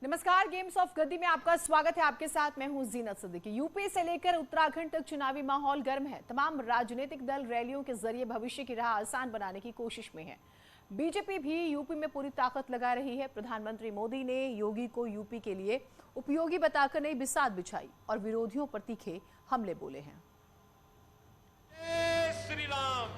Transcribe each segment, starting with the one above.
नमस्कार, games of गद्दी में आपका स्वागत है। आपके साथ मैं हूं जीनत सिद्दीकी। यूपी से लेकर उत्तराखंड तक चुनावी माहौल गर्म है। तमाम राजनीतिक दल रैलियों के जरिए भविष्य की राह आसान बनाने की कोशिश में है। बीजेपी भी यूपी में पूरी ताकत लगा रही है। प्रधानमंत्री मोदी ने योगी को यूपी के लिए उपयोगी बताकर नई बिसात बिछाई और विरोधियों पर तीखे हमले बोले हैं। श्री राम।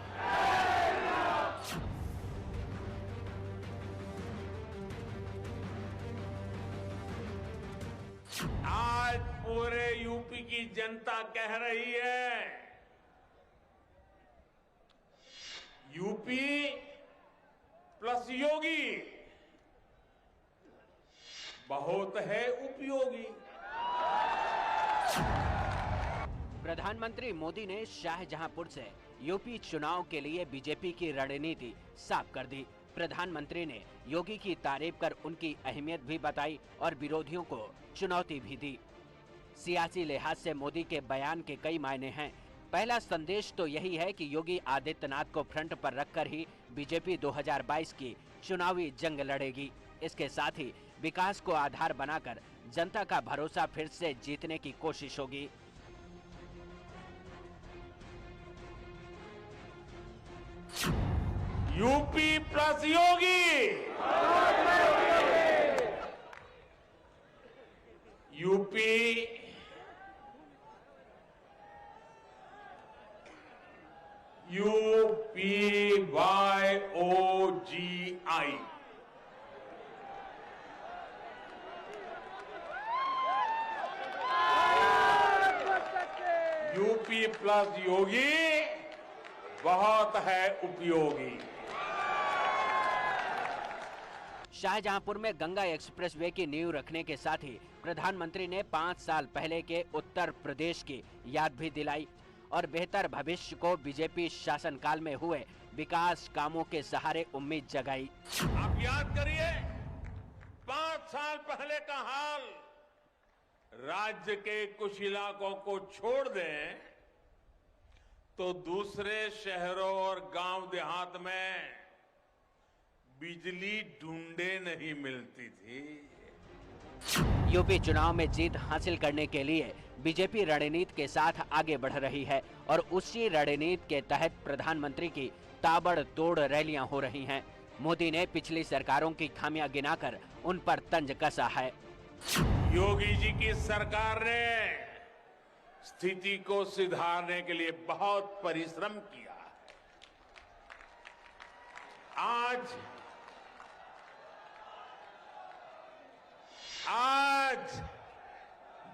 आज पूरे यूपी की जनता कह रही है, यूपी प्लस योगी बहुत है उपयोगी। प्रधानमंत्री मोदी ने शाहजहांपुर से यूपी चुनाव के लिए बीजेपी की रणनीति साफ कर दी। प्रधानमंत्री ने योगी की तारीफ कर उनकी अहमियत भी बताई और विरोधियों को चुनौती भी दी। सियासी लिहाज से मोदी के बयान के कई मायने हैं। पहला संदेश तो यही है कि योगी आदित्यनाथ को फ्रंट पर रखकर ही बीजेपी 2022 की चुनावी जंग लड़ेगी। इसके साथ ही विकास को आधार बनाकर जनता का भरोसा फिर से जीतने की कोशिश होगी। यूपी प्लस योगी, यूपी UPYOGI। यूपी प्लस योगी बहुत है उपयोगी। शाहजहांपुर में गंगा एक्सप्रेसवे की नींव रखने के साथ ही प्रधानमंत्री ने 5 साल पहले के उत्तर प्रदेश की याद भी दिलाई और बेहतर भविष्य को बीजेपी शासनकाल में हुए विकास कामों के सहारे उम्मीद जगाई। आप याद करिए, 5 साल पहले का हाल। राज्य के कुछ इलाकों को छोड़ दें तो दूसरे शहरों और गांव देहात में बिजली ढूंढे नहीं मिलती थी। यूपी चुनाव में जीत हासिल करने के लिए बीजेपी रणनीति के साथ आगे बढ़ रही है और उसी रणनीति के तहत प्रधानमंत्री की ताबड़तोड़ रैलियां हो रही हैं। मोदी ने पिछली सरकारों की खामियां गिनाकर उन पर तंज कसा है। योगी जी की सरकार ने स्थिति को सुधारने के लिए बहुत परिश्रम किया है। आज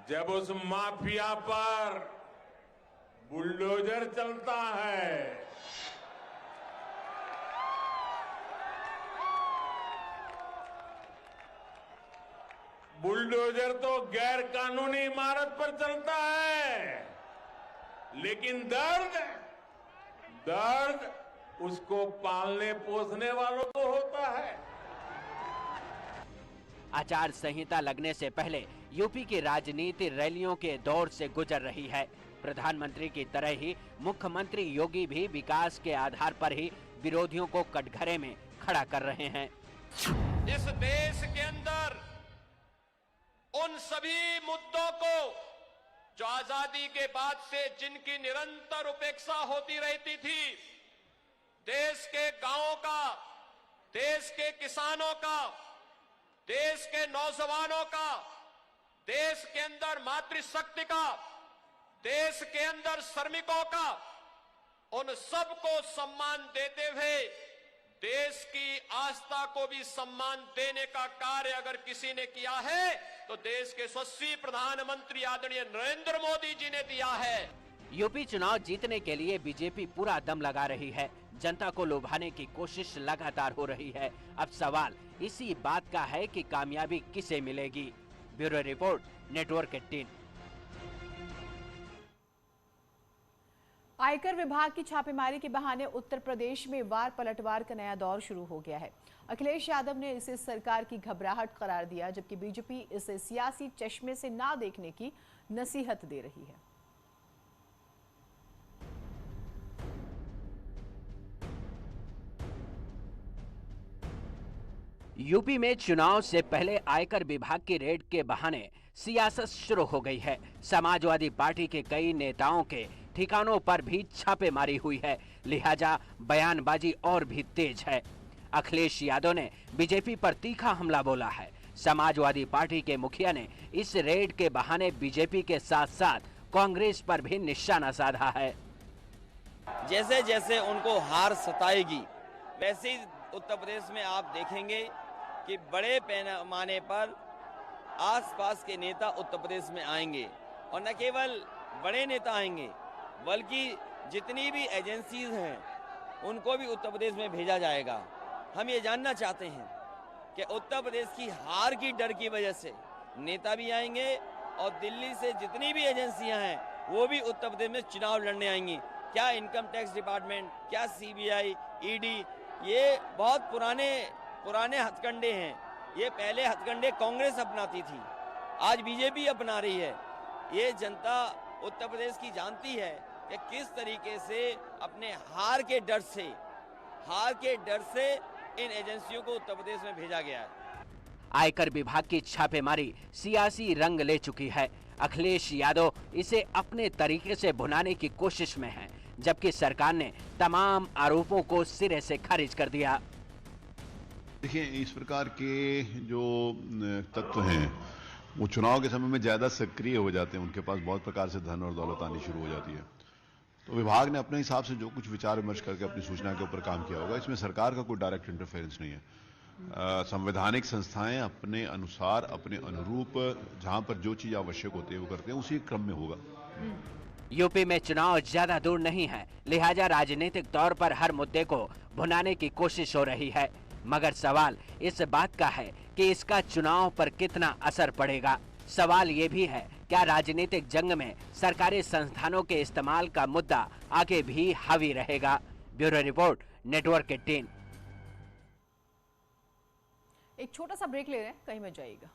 जब उस माफिया पर बुलडोजर चलता है, बुलडोजर तो गैर कानूनी इमारत पर चलता है, लेकिन दर्द उसको पालने पोसने वालों को होता है। आचार संहिता लगने से पहले यूपी की राजनीति रैलियों के दौर से गुजर रही है। प्रधानमंत्री की तरह ही मुख्यमंत्री योगी भी विकास के आधार पर ही विरोधियों को कटघरे में खड़ा कर रहे हैं। इस देश के अंदर उन सभी मुद्दों को जो आजादी के बाद से जिनकी निरंतर उपेक्षा होती रहती थी, देश के गांवों का, देश के किसानों का, देश के नौजवानों का, देश के अंदर मातृशक्ति का, देश के अंदर श्रमिकों का, उन सबको सम्मान देते हुए देश की आस्था को भी सम्मान देने का कार्य अगर किसी ने किया है तो देश के यशस्वी प्रधानमंत्री आदरणीय नरेंद्र मोदी जी ने दिया है। यूपी चुनाव जीतने के लिए बीजेपी पूरा दम लगा रही है। जनता को लुभाने की कोशिश लगातार हो रही है। अब सवाल इसी बात का है कि कामयाबी किसे मिलेगी। Bureau report, network 18। आयकर विभाग की छापेमारी के बहाने उत्तर प्रदेश में वार पलटवार का नया दौर शुरू हो गया है। अखिलेश यादव ने इसे सरकार की घबराहट करार दिया, जबकि बीजेपी इसे सियासी चश्मे से ना देखने की नसीहत दे रही है। यूपी में चुनाव से पहले आयकर विभाग की रेड के बहाने सियासत शुरू हो गई है। समाजवादी पार्टी के कई नेताओं के ठिकानों पर भी छापेमारी हुई है, लिहाजा बयानबाजी और भी तेज है। अखिलेश यादव ने बीजेपी पर तीखा हमला बोला है। समाजवादी पार्टी के मुखिया ने इस रेड के बहाने बीजेपी के साथ साथ कांग्रेस पर भी निशाना साधा है। जैसे जैसे उनको हार सताएगी वैसे ही उत्तर प्रदेश में आप देखेंगे कि बड़े पैमाने पर आसपास के नेता उत्तर प्रदेश में आएंगे, और न केवल बड़े नेता आएंगे बल्कि जितनी भी एजेंसीज हैं उनको भी उत्तर प्रदेश में भेजा जाएगा। हम ये जानना चाहते हैं कि उत्तर प्रदेश की हार की डर की वजह से नेता भी आएंगे और दिल्ली से जितनी भी एजेंसियां हैं वो भी उत्तर प्रदेश में चुनाव लड़ने आएंगी। क्या इनकम टैक्स डिपार्टमेंट, क्या सीबीआई, ईडी, ये बहुत पुराने हथकंडे हैं। ये पहले हथकंडे कांग्रेस अपनाती थी, आज बीजेपी अपना रही है। ये जनता उत्तर प्रदेश की जानती है कि किस तरीके से अपने हार के डर से इन एजेंसियों को उत्तर प्रदेश में भेजा गया है। आयकर विभाग की छापेमारी सियासी रंग ले चुकी है। अखिलेश यादव इसे अपने तरीके से भुनाने की कोशिश में है, जबकि सरकार ने तमाम आरोपों को सिरे से खारिज कर दिया। देखिए, इस प्रकार के जो तत्व हैं वो चुनाव के समय में ज्यादा सक्रिय हो जाते हैं, उनके पास बहुत प्रकार से धन और दौलत आनी शुरू हो जाती है। तो विभाग ने अपने हिसाब से जो कुछ विचार विमर्श करके अपनी सूचना के ऊपर काम किया होगा, इसमें सरकार का कोई डायरेक्ट इंटरफेरेंस नहीं है। संवैधानिक संस्थाएं अपने अनुसार, अपने अनुरूप जहां पर जो चीज आवश्यक होती है वो करते हैं, उसी क्रम में होगा। यूपी में चुनाव ज्यादा दूर नहीं है, लिहाजा राजनीतिक तौर पर हर मुद्दे को भुनाने की कोशिश हो रही है, मगर सवाल इस बात का है कि इसका चुनाव पर कितना असर पड़ेगा। सवाल ये भी है, क्या राजनीतिक जंग में सरकारी संस्थानों के इस्तेमाल का मुद्दा आगे भी हावी रहेगा। Bureau report, network 18। एक छोटा सा ब्रेक ले रहे हैं, कहीं मत जाइएगा।